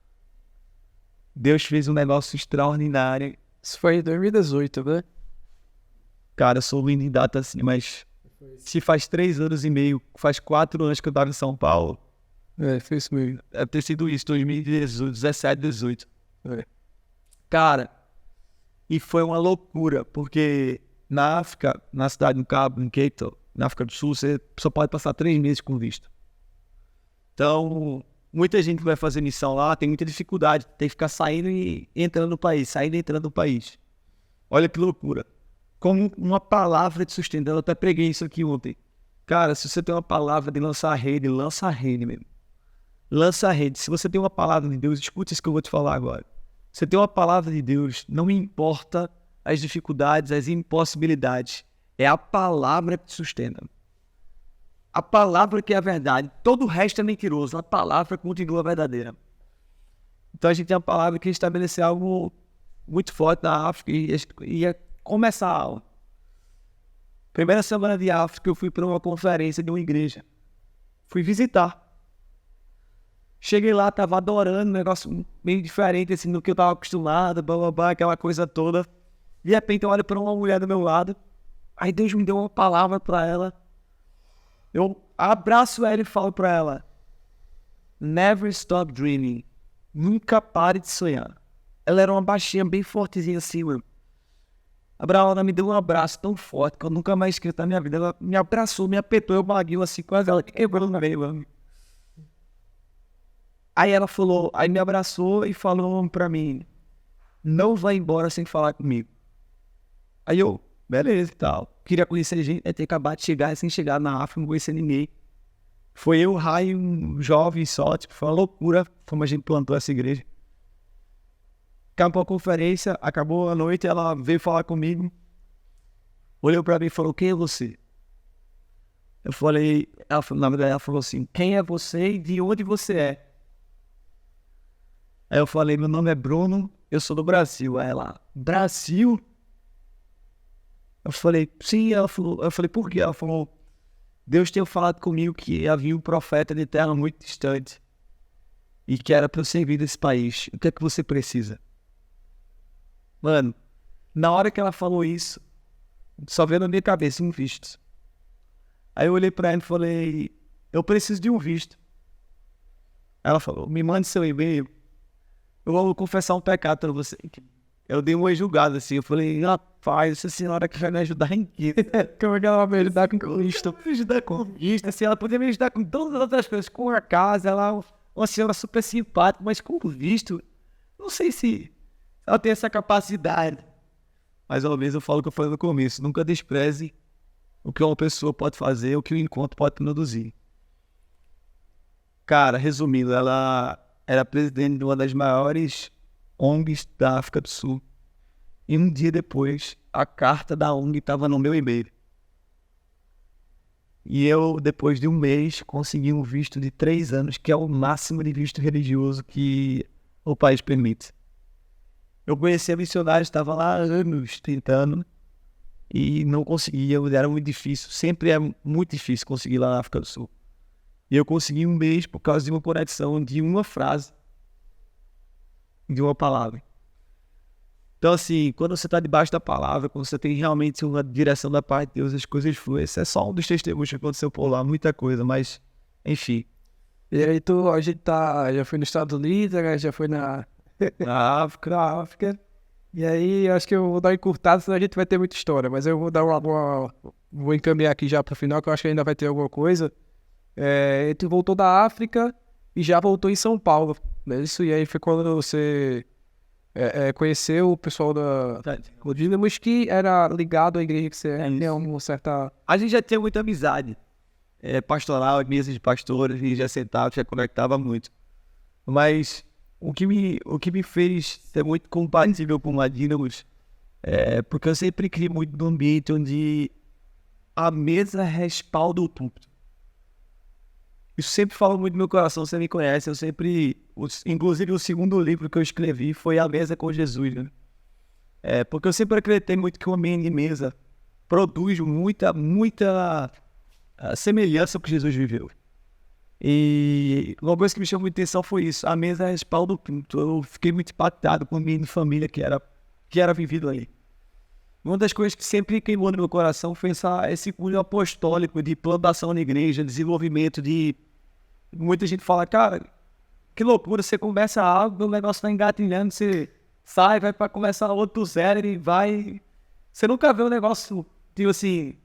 Deus fez um negócio extraordinário. Isso foi em 2018, né? Cara, eu sou ruim em data assim, mas se faz 3 anos e meio, faz 4 anos que eu tava em São Paulo. Foi isso mesmo. Deve ter sido isso, 2017, 18. É. Cara, e foi uma loucura, porque na África, na cidade do Cabo, em Cape Town, na África do Sul, você só pode passar 3 meses com visto. Então, muita gente que vai fazer missão lá tem muita dificuldade, tem que ficar saindo e entrando no país, saindo e entrando no país. Olha que loucura. Como uma palavra de sustento. Eu até preguei isso aqui ontem. Cara, se você tem uma palavra de lançar a rede, lança a rede mesmo. Lança a rede. Se você tem uma palavra de Deus, escute isso que eu vou te falar agora. Se você tem uma palavra de Deus, não importa as dificuldades, as impossibilidades. É a palavra que te sustenta. A palavra que é a verdade. Todo o resto é mentiroso. A palavra continua verdadeira. Então a gente tem uma palavra que estabelece algo muito forte na África e começar a aula. Primeira semana de África, eu fui para uma conferência de uma igreja. Fui visitar. Cheguei lá, tava adorando, um negócio meio diferente assim do que eu tava acostumado, aquela coisa toda. De repente eu olho para uma mulher do meu lado, aí Deus me deu uma palavra para ela. Eu abraço ela e falo para ela, never stop dreaming. Nunca pare de sonhar. Ela era uma baixinha bem fortezinha assim, mano. Ela me deu um abraço tão forte que eu nunca mais esqueci na minha vida. Ela me abraçou, me apertou, eu baguei assim, quase ela quebrou no meio, mano. Aí ela falou, aí me abraçou e falou pra mim, não vai embora sem falar comigo. Aí eu, beleza e tal. Queria conhecer gente, ter acabado de chegar, sem chegar na África, não conhecer ninguém. Foi eu, Rai, um jovem só, tipo, foi uma loucura como a gente plantou essa igreja. Acabou a conferência, acabou a noite, ela veio falar comigo, olhou pra mim e falou, quem é você? Eu falei, na verdade ela falou assim, quem é você e de onde você é? Aí eu falei, meu nome é Bruno, eu sou do Brasil. Aí ela, Brasil? Eu falei, sim. Ela falou, eu falei, por quê? Ela falou, Deus tinha falado comigo que havia um profeta de terra muito distante e que era para eu servir desse país. O que é que você precisa? Mano, na hora que ela falou isso, só veio na minha cabeça um visto. Aí eu olhei pra ela e falei, eu preciso de um visto. Ela falou, me mande seu e-mail. Eu vou confessar um pecado pra você. Eu dei uma julgada assim, eu falei, rapaz, essa senhora que vai me ajudar em quê? Como é que ela vai me ajudar com Cristo? Me ajudar com visto, assim, ela podia me ajudar com todas as outras coisas, com a casa, ela é uma senhora super simpática, mas com visto, não sei se ela tem essa capacidade. Mais uma vez eu falo o que eu falei no começo, nunca despreze o que uma pessoa pode fazer, o que o encontro pode produzir. Cara, resumindo, ela era presidente de uma das maiores ONGs da África do Sul. E um dia depois, a carta da ONG estava no meu e-mail. E eu, depois de um mês, consegui um visto de 3 anos, que é o máximo de visto religioso que o país permite. Eu conhecia missionários, estava lá há anos tentando e não conseguia, era muito difícil. Sempre é muito difícil conseguir lá na África do Sul. E eu consegui um mês por causa de uma conexão de uma frase, de uma palavra. Então, assim, quando você está debaixo da palavra, quando você tem realmente uma direção da parte de Deus, as coisas fluem. Esse é só um dos testemunhos que aconteceu por lá, muita coisa, mas, enfim. E aí a gente já foi nos Estados Unidos, né? Já foi na África. E aí acho que eu vou dar uma encurtada, senão a gente vai ter muita história. Mas eu vou dar vou encaminhar aqui já para o final, que eu acho que ainda vai ter alguma coisa. Tu voltou da África e já voltou em São Paulo, né? Isso, e aí foi quando você conheceu o pessoal da Dínamos, que era ligado à igreja que você tinha uma certa... A gente já tinha muita amizade pastoral, mesas de pastores, e já sentava, já conectava muito. Mas o que me fez ser muito compatível com a Dínamos porque eu sempre criei muito num ambiente onde a mesa respalda o púlpito. Isso sempre fala muito no meu coração, você me conhece, inclusive o segundo livro que eu escrevi foi A Mesa com Jesus, né? Porque eu sempre acreditei muito que o ambiente de mesa produz muita semelhança com o que Jesus viveu. E uma coisa que me chamou muita atenção foi isso, a mesa respalda o púlpito. Eu fiquei muito impactado com o ambiente de família que era vivido ali. Uma das coisas que sempre queimou no meu coração foi esse cunho apostólico de plantação na igreja, desenvolvimento de... Muita gente fala, cara, que loucura, você começa algo, o negócio tá engatilhando, você sai, vai para começar outro do zero e vai... Você nunca vê um negócio, tipo assim,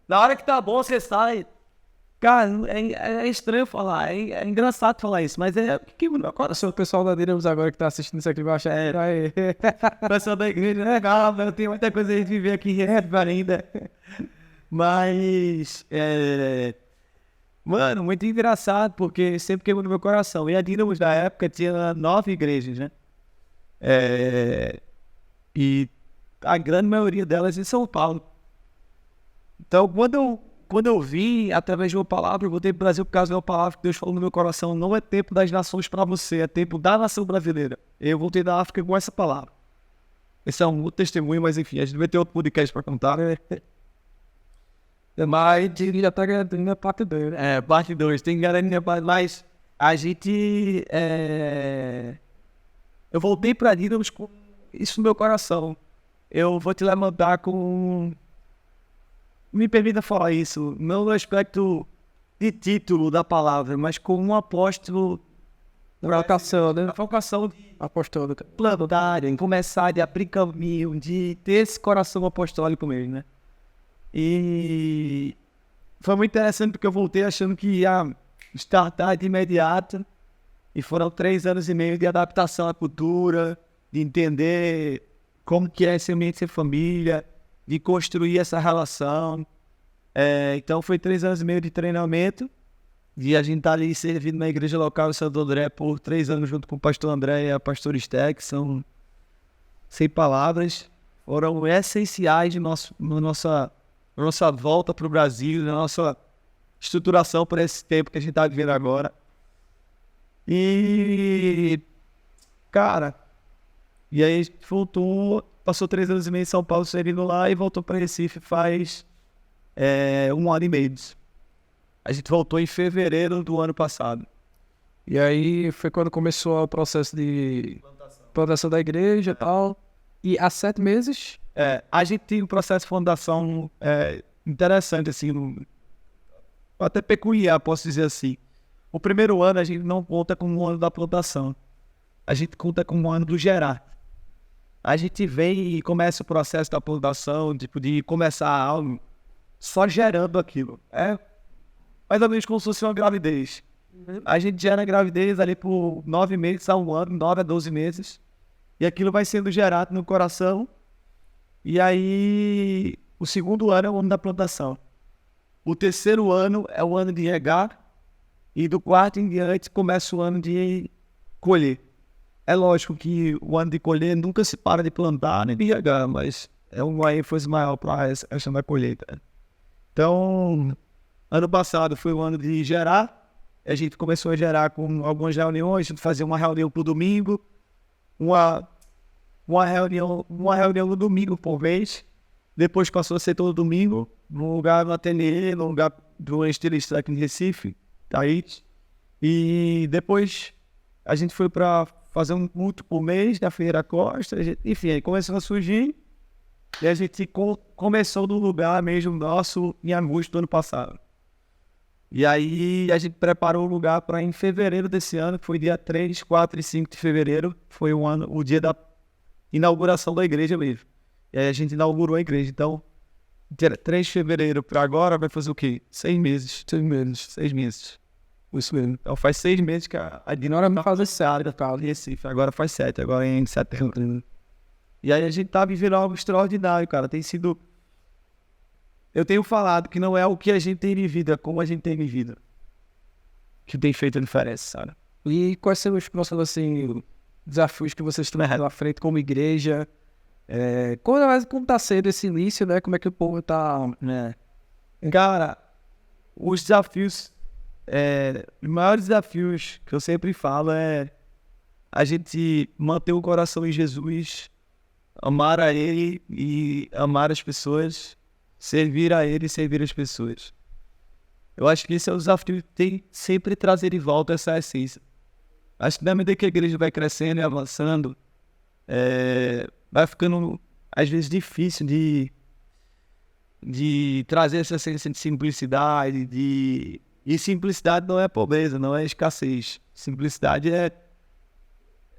na hora que tá bom, você sai. Cara, é estranho falar, é engraçado falar isso, mas que no meu coração. O pessoal da Dínamos agora que tá assistindo isso aqui vai achar... O pessoal da igreja, legal, eu tenho muita coisa a gente viver aqui ainda. Mas, mano, muito engraçado, porque sempre queimou no meu coração. E a Dínamos, na época, tinha 9 igrejas, né? E a grande maioria delas em São Paulo. Então, quando eu vim, através de uma palavra, eu voltei para o Brasil por causa de uma palavra que Deus falou no meu coração. Não é tempo das nações para você, é tempo da nação brasileira. Eu voltei da África com essa palavra. Esse é um outro testemunho, mas enfim, a gente vai ter outro podcast para contar. Mas já tá garantindo a parte 2, né? Parte 2, tem garantia, mas a gente... Eu voltei para Dínamos com isso no meu coração. Eu vou te levantar com... Me permita falar isso, não no aspecto de título da palavra, mas como um apóstolo da vocação, né? A vocação de apostólica, plantarem, começar a abrir caminho, de ter esse coração apostólico mesmo, né? E foi muito interessante porque eu voltei achando que ia startar de imediato, e foram 3 anos e meio de adaptação à cultura, de entender como que é esse ambiente ser família, de construir essa relação. Então foi 3 anos e meio de treinamento, de a gente estar ali servindo na igreja local em Santo André por 3 anos junto com o pastor André e a pastora Esté, que são, sem palavras, foram essenciais na nossa volta para o Brasil, na nossa estruturação para esse tempo que a gente está vivendo agora. E, cara, e aí a gente voltou, passou 3 anos e meio em São Paulo servindo lá e voltou para Recife faz 1 ano e meio. A gente voltou em fevereiro do ano passado. E aí foi quando começou o processo de plantação da igreja e tal. E há 7 meses... a gente tem um processo de fundação interessante, assim, até peculiar, posso dizer assim. O primeiro ano a gente não conta como um ano da plantação. A gente conta como um ano do gerar. A gente vem e começa o processo da plantação, tipo, de começar algo só gerando aquilo. Mais ou menos como se fosse uma gravidez. A gente gera a gravidez ali por 9 meses a 1 ano, 9 a 12 meses. E aquilo vai sendo gerado no coração. E aí, o segundo ano é o ano da plantação. O terceiro ano é o ano de regar. E do quarto em diante começa o ano de colher. É lógico que o ano de colher nunca se para de plantar nem de regar, mas é uma ênfase maior para essa questão da colheita. Então, ano passado foi o ano de gerar. A gente começou a gerar com algumas reuniões, a gente fazia uma reunião pro domingo, uma uma reunião no domingo por mês. Depois passou a ser todo domingo, num lugar no ateliê, num lugar do estilista aqui em Recife, Thaís. E depois a gente foi para fazer um culto por mês na Ferreira Costa. Enfim, aí começou a surgir. E a gente começou no lugar mesmo nosso em agosto do ano passado. E aí a gente preparou o lugar para em fevereiro desse ano, que foi dia 3, 4 e 5 de fevereiro, foi o dia da inauguração da igreja mesmo. E aí a gente inaugurou a igreja. Então, dia 3 de fevereiro para agora vai fazer o quê? 6 meses. 6 meses. 6 meses. Isso mesmo. Então faz 6 meses que a Ignora me fazer área em Recife. Agora faz 7, agora em setembro. E aí a gente tá vivendo algo extraordinário, cara. Tem sido... Eu tenho falado que não é o que a gente tem vivido, é como a gente tem vivido que tem feito a diferença, sabe? E quais são os próximos, assim, desafios que vocês estão na frente como igreja? Como tá sendo esse início, né? Como é que o povo tá... né? Cara, os desafios... os maiores desafios que eu sempre falo é a gente manter o coração em Jesus, amar a Ele e amar as pessoas, servir a Ele e servir as pessoas. Eu acho que esse é o desafio que tem sempre trazer de volta essa essência. Acho que na medida que a igreja vai crescendo e avançando, vai ficando às vezes difícil de trazer essa essência de simplicidade, e simplicidade não é pobreza, não é escassez. Simplicidade é...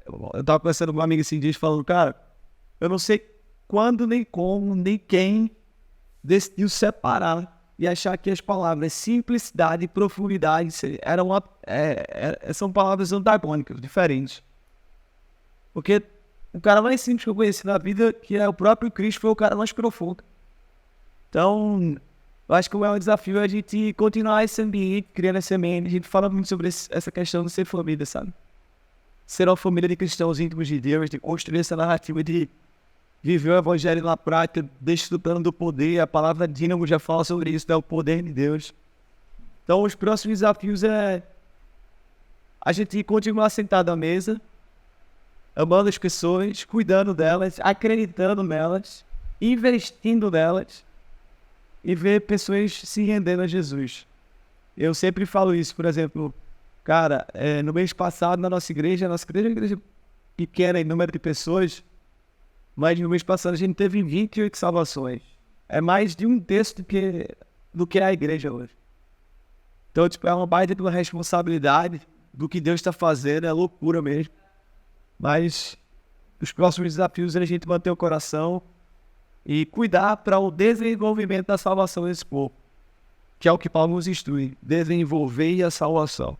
Eu estava conversando com um amigo esses dias falando, cara, eu não sei quando, nem como, nem quem decidiu separar e achar que as palavras simplicidade e profundidade são palavras antagônicas, diferentes. Porque o cara mais simples que eu conheci na vida, que é o próprio Cristo, foi o cara mais profundo. Então, eu acho que o maior desafio é a gente continuar esse ambiente, criando essa semente. A gente fala muito sobre essa questão de ser família, sabe? Ser uma família de cristãos íntimos de Deus, de construir essa narrativa de viver o evangelho na prática, desfrutando do poder. A palavra Dínamo já fala sobre isso, né? O poder de Deus. Então, os próximos desafios é a gente continuar sentado à mesa, amando as pessoas, cuidando delas, acreditando nelas, investindo nelas, e ver pessoas se rendendo a Jesus. Eu sempre falo isso, por exemplo, cara, no mês passado na nossa igreja é uma igreja pequena em número de pessoas, mas no mês passado a gente teve 28 salvações. É mais de um terço do que é a igreja hoje. Então, tipo, é uma baita de uma responsabilidade do que Deus está fazendo, é loucura mesmo. Mas os próximos desafios é a gente manter o coração e cuidar para o desenvolvimento da salvação desse povo, que é o que Paulo nos instrui, desenvolver a salvação.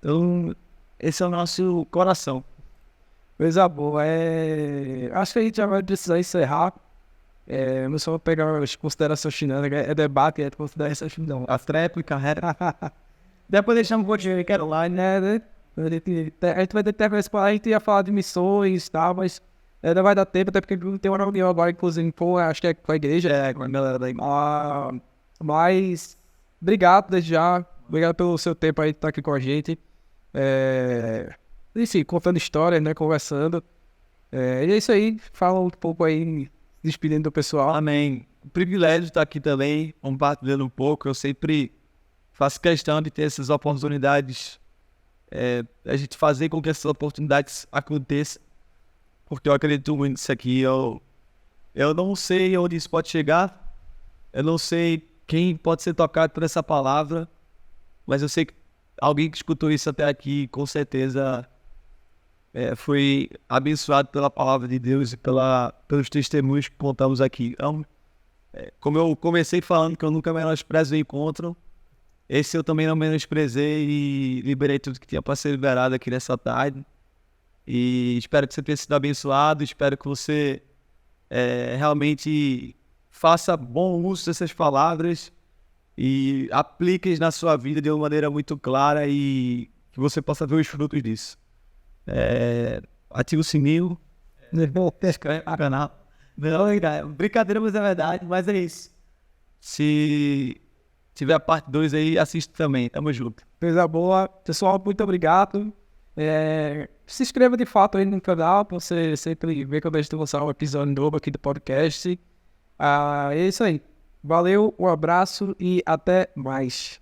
Então, esse é o nosso coração. Coisa boa. Acho que a gente já vai precisar encerrar. Eu só vou pegar as considerações finais, debate, considerações finais. A tréplica, depois deixamos um pouquinho aí, quero lá, né? A gente vai ter tempo, a gente ia falar de missões e tal, mas não vai dar tempo, até porque tem uma reunião agora, inclusive, acho que é com a igreja. Com a galera daí. Mas, obrigado desde já. Obrigado pelo seu tempo aí de estar aqui com a gente. Enfim, contando histórias, né? Conversando. E é isso aí. Fala um pouco aí, despedindo do pessoal. Amém. O privilégio de estar aqui também, compartilhando um pouco. Eu sempre faço questão de ter essas oportunidades, a gente fazer com que essas oportunidades aconteçam, porque eu acredito muito nisso aqui. Eu não sei onde isso pode chegar, eu não sei quem pode ser tocado por essa palavra, mas eu sei que alguém que escutou isso até aqui, com certeza, foi abençoado pela palavra de Deus e pelos testemunhos que contamos aqui. Então, como eu comecei falando que eu nunca menosprezo o encontro, esse eu também não menosprezei e liberei tudo que tinha para ser liberado aqui nessa tarde. E espero que você tenha sido abençoado, espero que você realmente faça bom uso dessas palavras e aplique-as na sua vida de uma maneira muito clara e que você possa ver os frutos disso. Ative o sininho, inscreve no canal. Não, brincadeira, mas é verdade, mas é isso. Se tiver a parte 2 aí, assiste também. Tamo junto. Coisa boa. Pessoal, muito obrigado. Se inscreva de fato aí no canal, para você sempre ver quando a gente lançar um episódio novo aqui do podcast. É isso aí. Valeu, um abraço e até mais.